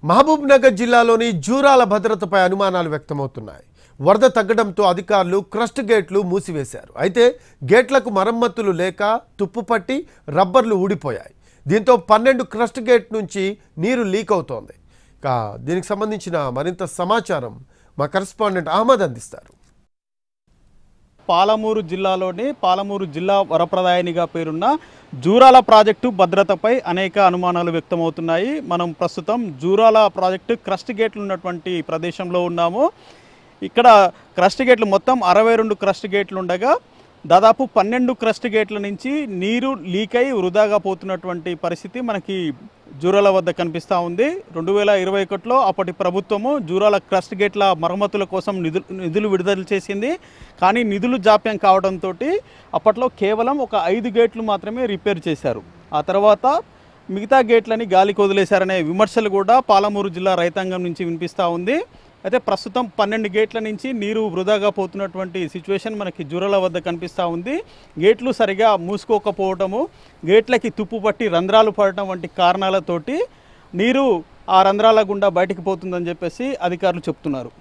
మహబూబ్ నగర్ జిల్లాలోని జూరాల భద్రతపై అనుమానాలు వ్యక్తమవుతున్నాయి. వరద తగ్గడంతో అధికారులు క్రస్ట్ గేట్లు మూసివేశారు. అయితే గేట్లకు మరమ్మతులు లేక తుప్పుపట్టి రబ్బర్లు ఊడిపోయాయి. దీంతో 12 క్రస్ట్ గేట్ నుంచి నీరు లీక్ అవుతోంది. దీనికి సంబంధించిన మరింత సమాచారం మా కరెస్పాండెంట్ అహ్మద్ అందిస్తారు. పాలమూరు జిల్లాలోని పాలమూరు జిల్లా వరప్రదాయనిగా పేరున్న జూరాల ప్రాజెక్టు భద్రతపై అనేక అనుమానాలు వ్యక్తమవుతున్నాయి. మనం ప్రస్తుతం జూరాల ప్రాజెక్టు క్రస్ట్ గేట్లు ఉన్నటువంటి ప్రదేశంలో ఉన్నాము. ఇక్కడ క్రస్ట్ గేట్లు మొత్తం 62 క్రస్ట్ గేట్లు ఉండగా దాదాపు 12 క్రస్ట్ గేట్ల నుంచి నీరు లీక్ అయి వృధాగా పోతున్నటువంటి పరిస్థితి మనకి జూరాల వద్ద కనిపిస్తూ ఉంది. 2021లో అప్పటి ప్రభుత్వము జూరాల క్రస్ట్ గేట్ల మరమ్మతుల కోసం నిధులు విడుదల చేసింది. కానీ నిధులు జాప్యం కావడంతో అప్పట్లో కేవలం ఒక 5 గేట్లు మాత్రమే రిపేర్ చేశారు. ఆ తర్వాత మిగతా గేట్లని గాలికి వదిలేశారనే విమర్శలు కూడా పాలమూరు జిల్లా రైతాంగం నుంచి వినిపిస్తూ ఉంది. అయితే ప్రస్తుతం 12 గేట్ల నుంచి నీరు వృధాగా పోతున్నటువంటి సిచ్యువేషన్ మనకి జూరాల వద్ద కనిపిస్తూ ఉంది. గేట్లు సరిగా మూసుకోకపోవటము, గేట్లకి తుప్పు పట్టి రంధ్రాలు పడటం వంటి కారణాలతోటి నీరు ఆ రంధ్రాల గుండా బయటికి పోతుందని చెప్పేసి అధికారులు చెప్తున్నారు.